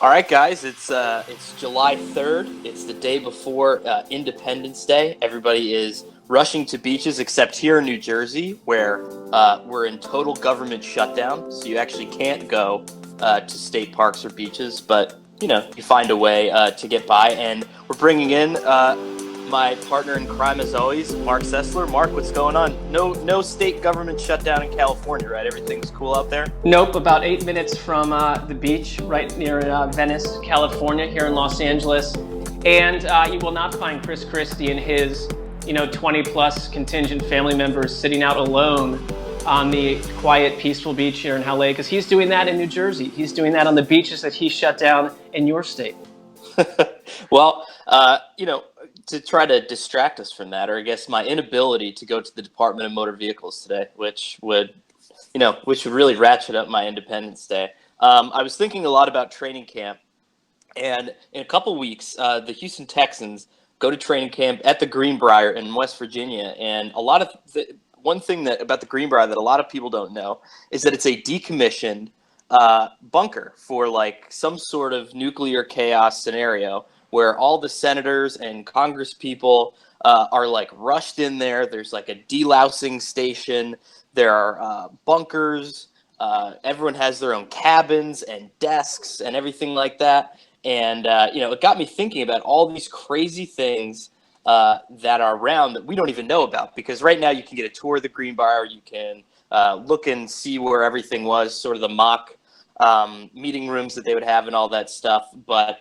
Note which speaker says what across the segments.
Speaker 1: All right, guys, it's July 3rd. It's the day before Independence Day. Everybody is rushing to beaches, except here in New Jersey, where we're in total government shutdown. So you actually can't go to state parks or beaches, but you find a way to get by. And we're bringing in my partner in crime, as always, Marc Sessler. Marc, what's going on? No state government shutdown in California, right? Everything's cool out there.
Speaker 2: Nope, about 8 minutes from the beach right near Venice, California, here in Los Angeles. And you will not find Chris Christie and his 20 plus contingent family members sitting out alone on the quiet, peaceful beach here in LA, because he's doing that in New Jersey. He's doing that on the beaches that he shut down in your state.
Speaker 1: Well, to try to distract us from that, or I guess my inability to go to the Department of Motor Vehicles today, which would really ratchet up my Independence Day. I was thinking a lot about training camp, and in a couple weeks, the Houston Texans go to training camp at the Greenbrier in West Virginia, and one thing about the Greenbrier that a lot of people don't know is that it's a decommissioned bunker for like some sort of nuclear chaos scenario where all the senators and Congress people are like rushed in there. There's like a delousing station. There are bunkers. Everyone has their own cabins and desks and everything like that. And, it got me thinking about all these crazy things that are around that we don't even know about. Because right now you can get a tour of the Greenbrier. You can look and see where everything was, sort of the mock meeting rooms that they would have and all that stuff. But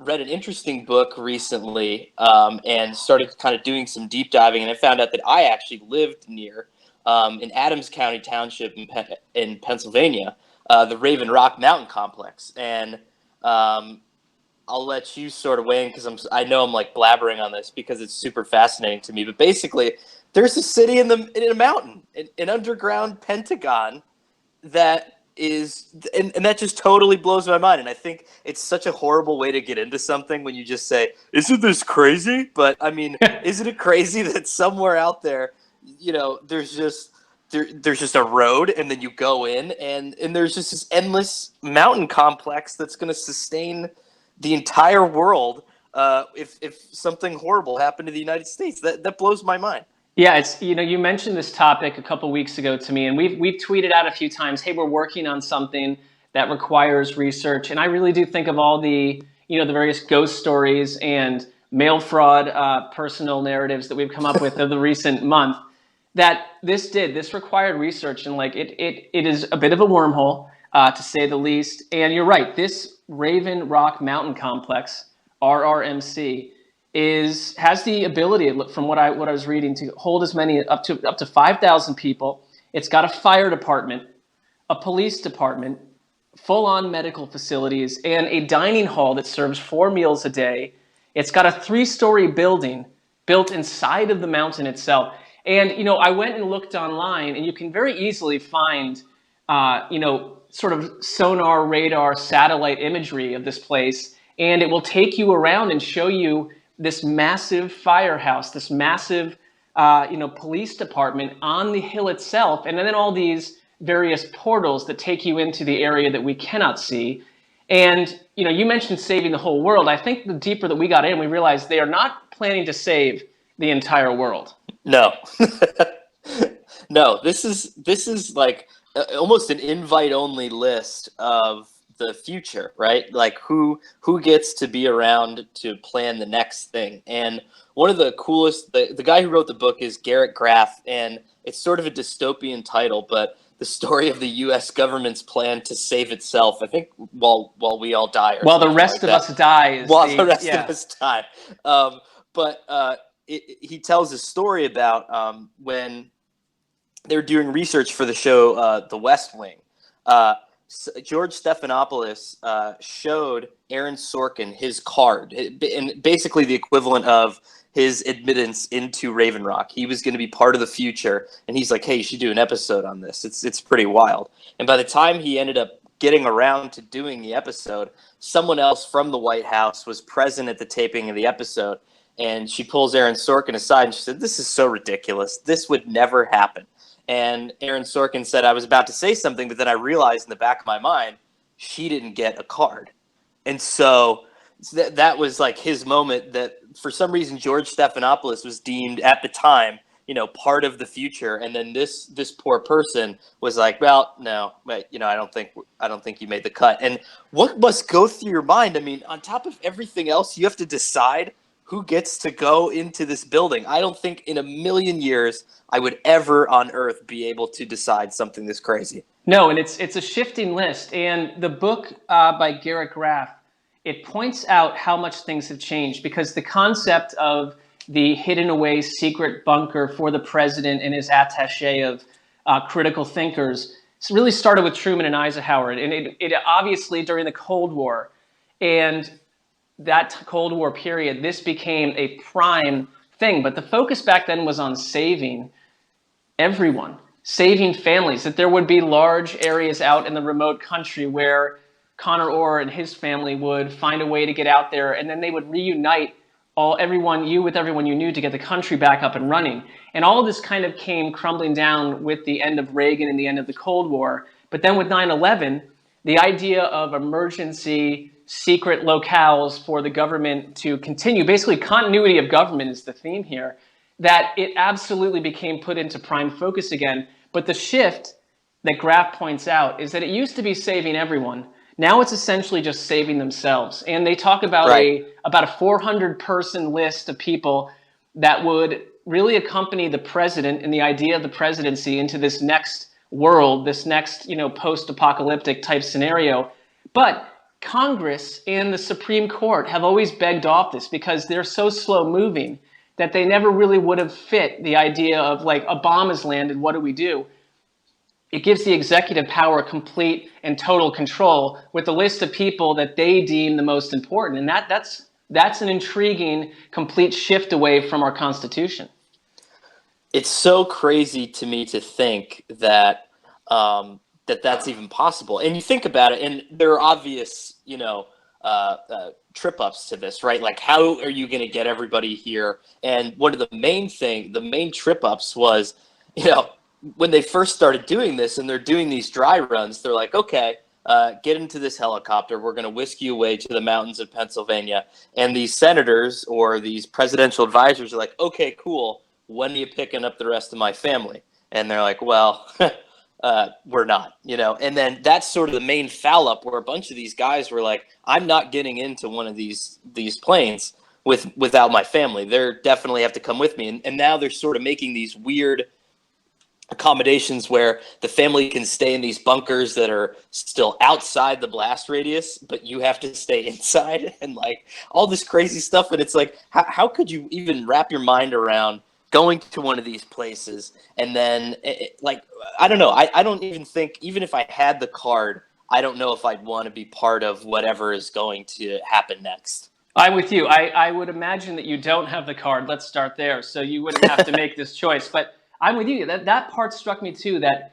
Speaker 1: read an interesting book recently and started kind of doing some deep diving. And I found out that I actually lived near in Adams County Township in Pennsylvania, the Raven Rock Mountain Complex. And I'll let you sort of weigh in because I know I'm like blabbering on this because it's super fascinating to me. But basically, there's a city in a mountain, an underground Pentagon that is, and that just totally blows my mind. And I think it's such a horrible way to get into something when you just say, "Isn't this crazy?" But I mean, isn't it crazy that somewhere out there, there's just a road, and then you go in, and there's just this endless mountain complex that's going to sustain the entire world if something horrible happened to the United States. That blows my mind.
Speaker 2: Yeah, it's you mentioned this topic a couple weeks ago to me, and we've tweeted out a few times, hey, we're working on something that requires research. And I really do think of all the the various ghost stories and mail fraud personal narratives that we've come up with over the recent month, that this required research, and like it is a bit of a wormhole to say the least. And you're right, this Raven Rock Mountain Complex, RRMC, has the ability, from what I was reading, to hold as many up to 5,000 people. It's got a fire department, a police department, full-on medical facilities, and a dining hall that serves 4 meals a day. It's got a 3-story building built inside of the mountain itself. And I went and looked online, and you can very easily find sort of sonar, radar, satellite imagery of this place, and it will take you around and show you this massive firehouse, this massive, police department on the hill itself, and then all these various portals that take you into the area that we cannot see. And, you mentioned saving the whole world. I think the deeper that we got in, we realized they are not planning to save the entire world.
Speaker 1: No, no, this is like almost an invite-only list of the future, right? Like who gets to be around to plan the next thing. And one of the coolest, the guy who wrote the book is Garrett Graff, and it's sort of a dystopian title, but the story of the U.S. government's plan to save itself, I think, while we all die.
Speaker 2: While the rest of us die.
Speaker 1: While the rest of us die. But he tells a story about when they're doing research for the show The West Wing. George Stephanopoulos showed Aaron Sorkin his card, and basically the equivalent of his admittance into Raven Rock. He was going to be part of the future, and he's like, "Hey, you should do an episode on this. It's pretty wild." And by the time he ended up getting around to doing the episode, someone else from the White House was present at the taping of the episode, and she pulls Aaron Sorkin aside and she said, "This is so ridiculous. This would never happen." And Aaron Sorkin said, "I was about to say something, but then I realized in the back of my mind, she didn't get a card." And so that was like his moment that for some reason George Stephanopoulos was deemed at the time, part of the future. And then this poor person was like, well, no, but I don't think you made the cut. And what must go through your mind? I mean, on top of everything else, you have to decide who gets to go into this building. I don't think in a million years I would ever on earth be able to decide something this crazy.
Speaker 2: No, and it's a shifting list. And the book by Garrett Graff, it points out how much things have changed, because the concept of the hidden away secret bunker for the president and his attaché of critical thinkers really started with Truman and Eisenhower. And it obviously during the Cold War and that Cold War period, this became a prime thing. But the focus back then was on saving everyone, saving families, that there would be large areas out in the remote country where Conor Orr and his family would find a way to get out there, and then they would reunite everyone you knew to get the country back up and running. And all of this kind of came crumbling down with the end of Reagan and the end of the Cold War. But then with 9/11, the idea of emergency secret locales for the government to continue, basically continuity of government is the theme here, that it absolutely became put into prime focus again. But the shift that Graff points out is that it used to be saving everyone. Now it's essentially just saving themselves. And they talk about about a 400-person list of people that would really accompany the president and the idea of the presidency into this next world, this next, post-apocalyptic type scenario. But Congress and the Supreme Court have always begged off this because they're so slow moving that they never really would have fit the idea of, like, Obama's landed, what do we do? It gives the executive power complete and total control with a list of people that they deem the most important. And that's an intriguing, complete shift away from our Constitution.
Speaker 1: It's so crazy to me to think that that's even possible. And you think about it, and there are obvious, trip ups to this, right? Like, how are you going to get everybody here? And one of the main trip ups was, when they first started doing this and they're doing these dry runs, they're like, okay, get into this helicopter. We're going to whisk you away to the mountains of Pennsylvania. And these senators or these presidential advisors are like, okay, cool. When are you picking up the rest of my family? And they're like, well, we're not, And then that's sort of the main foul up where a bunch of these guys were like, I'm not getting into one of these planes without my family. They definitely have to come with me. And now they're sort of making these weird accommodations where the family can stay in these bunkers that are still outside the blast radius, but you have to stay inside, and like all this crazy stuff. And it's like, how could you even wrap your mind around going to one of these places? And then I don't know. I don't even think, even if I had the card, I don't know if I'd want to be part of whatever is going to happen next.
Speaker 2: I'm with you. I would imagine that you don't have the card. Let's start there. So you wouldn't have to make this choice. But I'm with you. That part struck me too, that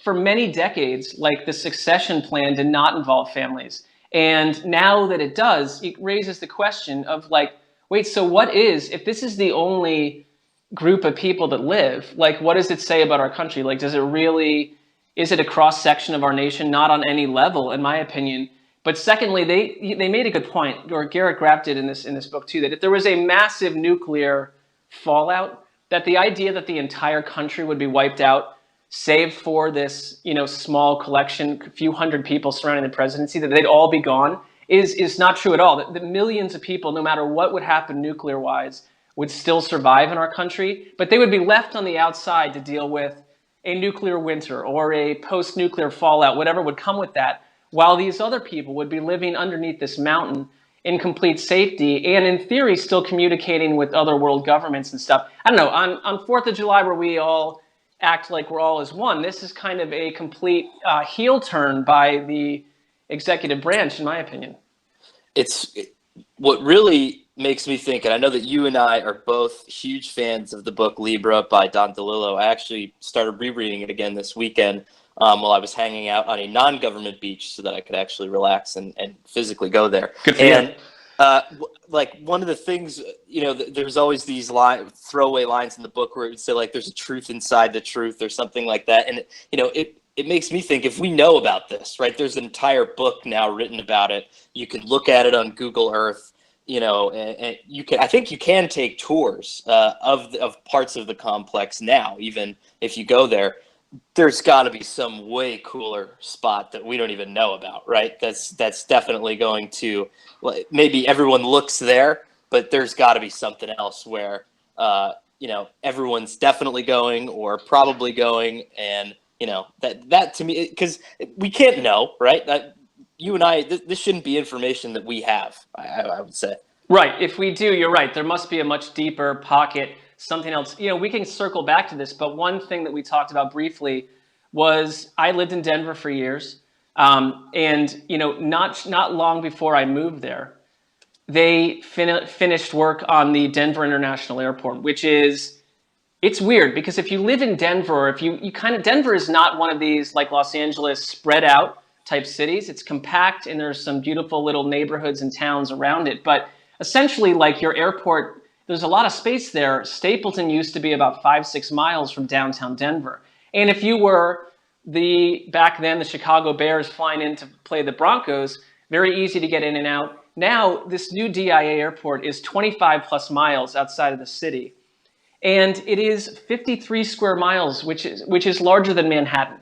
Speaker 2: for many decades, like, the succession plan did not involve families. And now that it does, it raises the question of, like, wait, so if this is the only group of people that live, like, what does it say about our country? Like, is it a cross section of our nation? Not on any level, in my opinion. But secondly, they made a good point, or Garrett Graff did in this book too, that if there was a massive nuclear fallout, that the idea that the entire country would be wiped out, save for this, small collection, a few hundred people surrounding the presidency, that they'd all be gone, is not true at all. That millions of people, no matter what would happen nuclear-wise, would still survive in our country, but they would be left on the outside to deal with a nuclear winter or a post-nuclear fallout, whatever would come with that, while these other people would be living underneath this mountain in complete safety and, in theory, still communicating with other world governments and stuff. I don't know, on 4th of July, where we all act like we're all as one, this is kind of a complete heel turn by the executive branch, in my opinion.
Speaker 1: What really makes me think, and I know that you and I are both huge fans of the book Libra by Don DeLillo. I actually started rereading it again this weekend while I was hanging out on a non-government beach so that I could actually relax and physically go there.
Speaker 2: Good for you.
Speaker 1: Like, one of the things, there's always these throwaway lines in the book where it would say, like, there's a truth inside the truth or something like that. And, it makes me think, if we know about this, right? There's an entire book now written about it. You can look at it on Google Earth, and you can. I think you can take tours of parts of the complex now, even if you go there. There's got to be some way cooler spot that we don't even know about, right? That's definitely going to, maybe everyone looks there, but there's got to be something else where everyone's definitely going or probably going, and that to me, because we can't know, right? That you and I, this shouldn't be information that we have. I would say.
Speaker 2: Right. If we do, you're right. There must be a much deeper pocket, something else. We can circle back to this, but one thing that we talked about briefly was I lived in Denver for years, and not long before I moved there, they finished work on the Denver International Airport, which is, it's weird because if you live in Denver, if you kind of, Denver is not one of these like Los Angeles spread out type cities. It's compact and there's some beautiful little neighborhoods and towns around it. But essentially, like your airport, there's a lot of space there. Stapleton used to be about 5-6 miles from downtown Denver. And if you were back then, the Chicago Bears flying in to play the Broncos, very easy to get in and out. Now, this new DIA airport is 25 plus miles outside of the city. And it is 53 square miles, which is larger than Manhattan.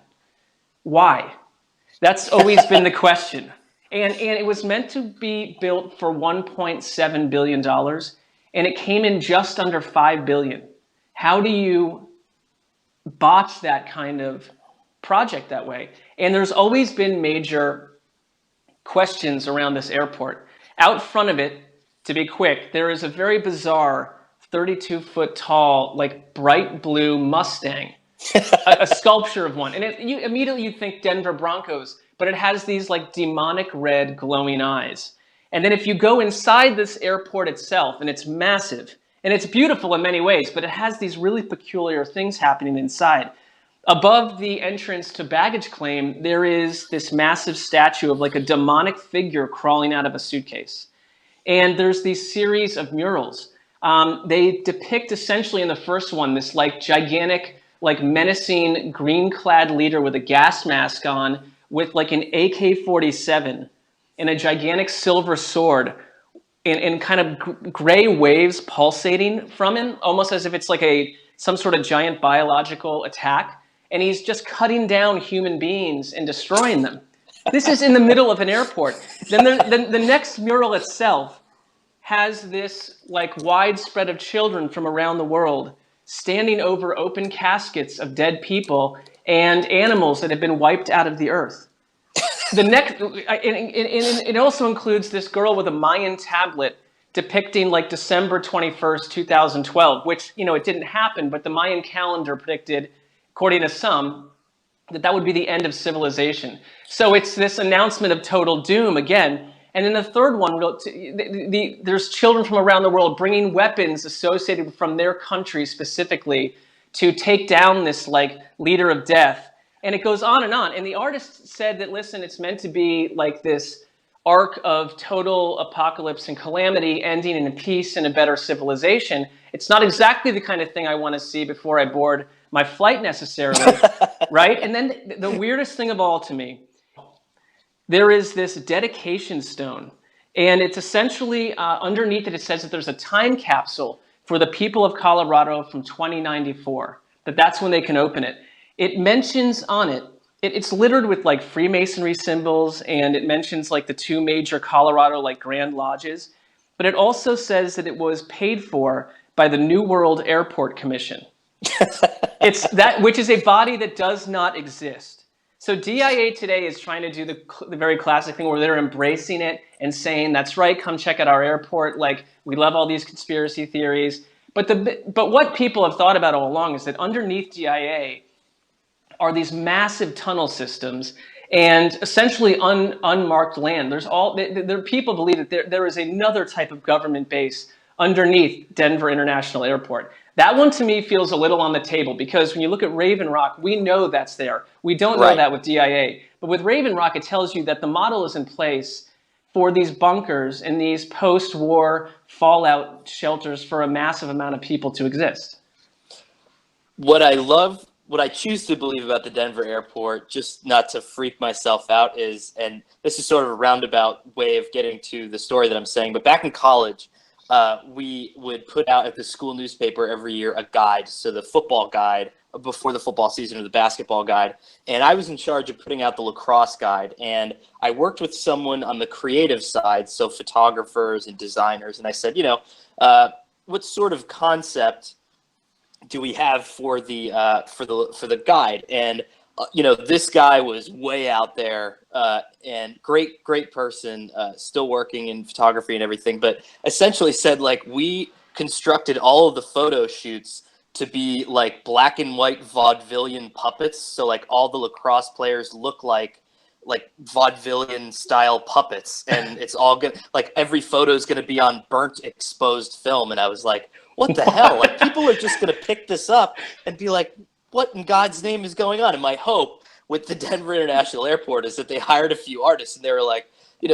Speaker 2: Why? That's always been the question. And it was meant to be built for $1.7 billion, and it came in just under $5 billion. How do you botch that kind of project that way? And there's always been major questions around this airport. Out front of it, to be quick, there is a very bizarre 32-foot tall, like bright blue Mustang, a sculpture of one. And you immediately think Denver Broncos, but it has these like demonic red glowing eyes. And then if you go inside this airport itself, and it's massive, and it's beautiful in many ways, but it has these really peculiar things happening inside. Above the entrance to baggage claim, there is this massive statue of like a demonic figure crawling out of a suitcase. And there's these series of murals. They depict essentially in the first one, this like gigantic, like menacing green-clad leader with a gas mask on with like an AK-47 and a gigantic silver sword and kind of gray waves pulsating from him, almost as if it's like some sort of giant biological attack. And he's just cutting down human beings and destroying them. This is in the middle of an airport. Then the next mural itself has this like widespread of children from around the world standing over open caskets of dead people and animals that have been wiped out of the earth. It also includes this girl with a Mayan tablet depicting like December 21st, 2012, which, it didn't happen, but the Mayan calendar predicted, according to some, that would be the end of civilization. So it's this announcement of total doom again. And then the third one, there's children from around the world bringing weapons associated from their country specifically to take down this like leader of death. And it goes on and on. And the artist said that, listen, it's meant to be like this arc of total apocalypse and calamity ending in peace and a better civilization. It's not exactly the kind of thing I want to see before I board my flight necessarily, right? And then the weirdest thing of all to me, there is this dedication stone, and it's essentially underneath it, it says that there's a time capsule for the people of Colorado from 2094, that's when they can open it. It mentions on it, it's littered with like Freemasonry symbols, and it mentions like the two major Colorado like Grand Lodges, but it also says that it was paid for by the New World Airport Commission. It's that, which is a body that does not exist. So DIA today is trying to do the very classic thing where they're embracing it and saying, that's right, come check out our airport. Like, we love all these conspiracy theories. But what people have thought about all along is that underneath DIA are these massive tunnel systems and essentially unmarked land. People believe that there is another type of government base underneath Denver International Airport. That one to me feels a little on the table because when you look at Raven Rock, we know that's there. We don't know that with DIA. But with Raven Rock, it tells you that the model is in place for these bunkers and these post-war fallout shelters for a massive amount of people to exist.
Speaker 1: What I love what I choose to believe about the Denver airport, just not to freak myself out, is, and this is sort of a roundabout way of getting to the story that I'm saying, but back in college, we would put out at the school newspaper every year a guide, so the football guide before the football season or the basketball guide, and I was in charge of putting out the lacrosse guide, and I worked with someone on the creative side, so photographers and designers, and I said, what sort of concept do we have for the guide? And this guy was way out there, and great person, still working in photography and everything, but essentially said, like, we constructed all of the photo shoots to be like black and white vaudevillian puppets, so like all the lacrosse players look like vaudevillian style puppets, and it's all good, like every photo is going to be on burnt exposed film. And I was like, what the hell? Like, people are just going to pick this up and be like, what in God's name is going on? And my hope with the Denver International Airport is that they hired a few artists and they were like,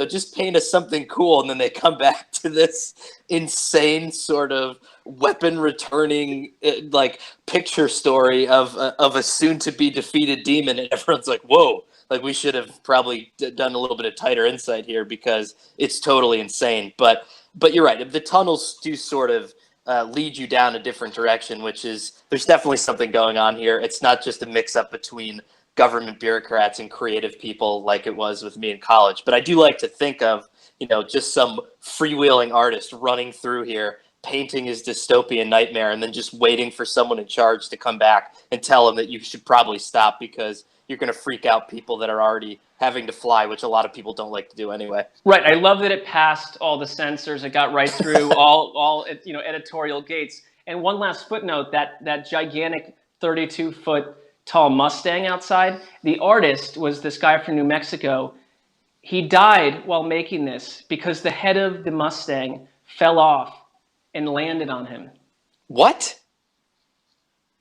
Speaker 1: just paint us something cool. And then they come back to this insane sort of weapon returning, like, picture story of a soon to be defeated demon. And everyone's like, whoa, like, we should have probably done a little bit of tighter insight here, because it's totally insane. But you're right. The tunnels do sort of lead you down a different direction, which is, there's definitely something going on here. It's not just a mix up between government bureaucrats and creative people like it was with me in college. But I do like to think of, just some freewheeling artist running through here, painting his dystopian nightmare, and then just waiting for someone in charge to come back and tell him that you should probably stop, because you're going to freak out people that are already having to fly, which a lot of people don't like to do anyway.
Speaker 2: Right. I love that it passed all the censors. It got right through all editorial gates. And one last footnote, that gigantic 32-foot tall Mustang outside, the artist was this guy from New Mexico. He died while making this because the head of the Mustang fell off and landed on him.
Speaker 1: What?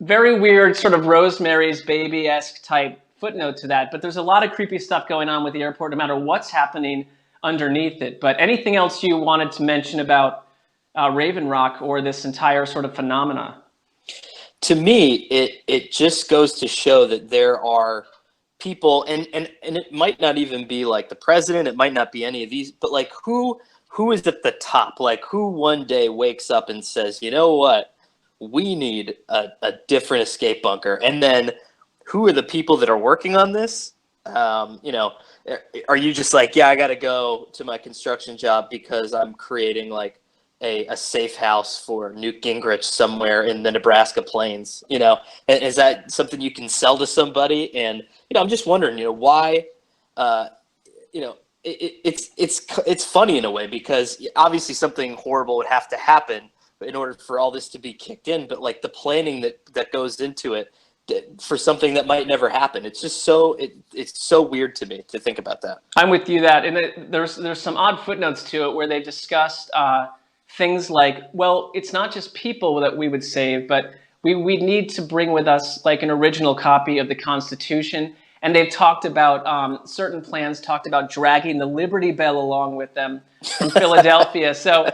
Speaker 2: Very weird, sort of Rosemary's Baby-esque type footnote to that. But there's a lot of creepy stuff going on with the airport, no matter what's happening underneath it. But anything else you wanted to mention about Raven Rock or this entire sort of phenomena?
Speaker 1: To me, it just goes to show that there are people, and it might not even be like the president, it might not be any of these, but like who is at the top? Like, who one day wakes up and says, you know what, we need a different escape bunker? And then who are the people that are working on this? Are you just like, yeah, I got to go to my construction job because I'm creating like a safe house for Newt Gingrich somewhere in the Nebraska plains? And is that something you can sell to somebody? And I'm just wondering, why? It's funny in a way, because obviously something horrible would have to happen in order for all this to be kicked in. But like the planning that goes into it for something that might never happen, it's just it's so weird to me to think about that.
Speaker 2: I'm with you that, and there's some odd footnotes to it where they discussed things like, well, it's not just people that we would save, but we need to bring with us like an original copy of the Constitution. And they've talked about certain plans talked about dragging the Liberty Bell along with them from Philadelphia. So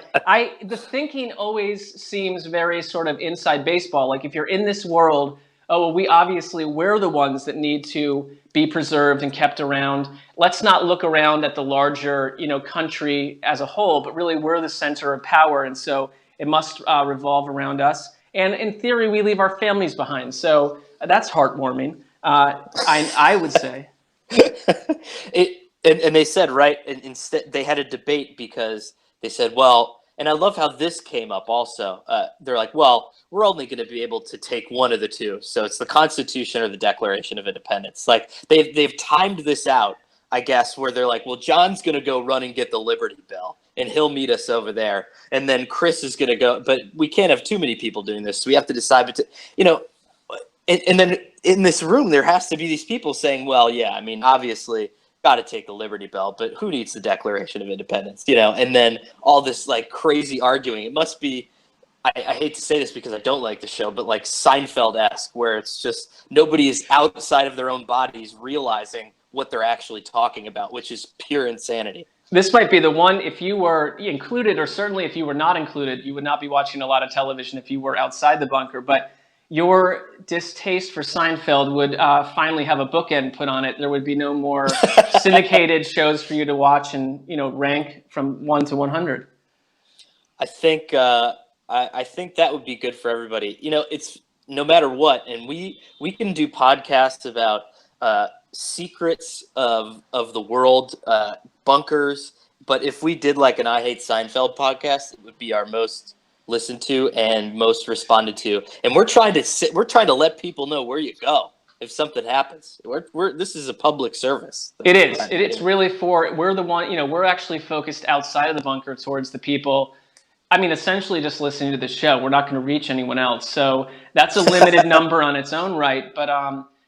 Speaker 2: the thinking always seems very sort of inside baseball. Like, if you're in this world, oh, well, we're the ones that need to be preserved and kept around. Let's not look around at the larger, country as a whole, but really we're the center of power. And so it must revolve around us. And in theory, we leave our families behind. So that's heartwarming. I would say.
Speaker 1: And they said, right, and instead they had a debate, because they said, well, and I love how this came up also. They're like, well, we're only going to be able to take one of the two. So it's the Constitution or the Declaration of Independence. Like, they've timed this out, I guess, where they're like, well, John's going to go run and get the Liberty Bell, and he'll meet us over there. And then Chris is going to go, but we can't have too many people doing this. So we have to decide, and then in this room, there has to be these people saying, well, yeah, I mean, obviously, got to take the Liberty Bell, but who needs the Declaration of Independence? And then all this like crazy arguing. It must be, I hate to say this because I don't like the show, but like Seinfeld-esque, where it's just nobody is outside of their own bodies realizing what they're actually talking about, which is pure insanity.
Speaker 2: This might be the one, if you were included, or certainly if you were not included, you would not be watching a lot of television if you were outside the bunker. But your distaste for Seinfeld would finally have a bookend put on it. There would be no more syndicated shows for you to watch and rank from 1 to 100.
Speaker 1: I think I think that would be good for everybody. It's no matter what, and we can do podcasts about secrets of the world, bunkers. But if we did like an I Hate Seinfeld podcast, it would be our most listened to and most responded to. And we're trying to let people know where you go if something happens. This is a public service.
Speaker 2: It is. It's really we're the one. We're actually focused outside of the bunker towards the people. I mean, essentially just listening to the show. We're not going to reach anyone else. So that's a limited number on its own right. But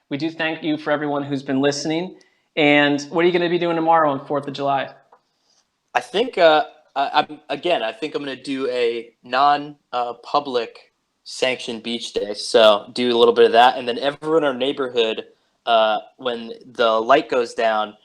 Speaker 2: we do thank you for everyone who's been listening. And what are you going to be doing tomorrow on 4th of July?
Speaker 1: I think I think I'm going to do a non-public sanctioned beach day. So do a little bit of that, and then everyone in our neighborhood, when the light goes down,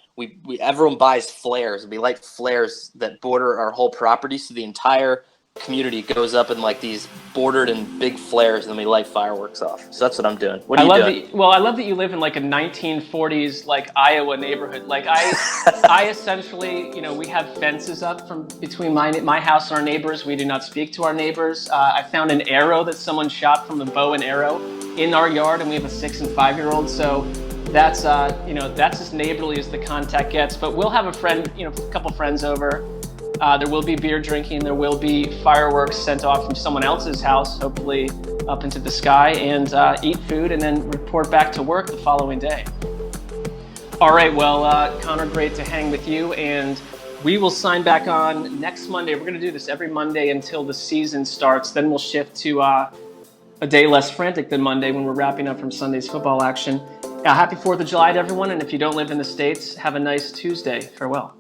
Speaker 1: everyone buys flares. We light flares that border our whole property, so the entire community goes up in like these bordered and big flares, and then we light fireworks off. So that's what I'm doing. What are you doing?
Speaker 2: I love that you live in like a 1940s like Iowa neighborhood. Like I essentially, we have fences up from between my house and our neighbors. We do not speak to our neighbors. I found an arrow that someone shot from the bow and arrow in our yard, and we have a 6 and 5-year-old. So that's that's as neighborly as the contact gets. But we'll have a couple friends over. There will be beer drinking. There will be fireworks sent off from someone else's house, hopefully up into the sky, and eat food and then report back to work the following day. All right, well, Conor, great to hang with you, and we will sign back on next Monday. We're going to do this every Monday until the season starts. Then we'll shift to a day less frantic than Monday when we're wrapping up from Sunday's football action. Happy 4th of July to everyone, and if you don't live in the States, have a nice Tuesday. Farewell.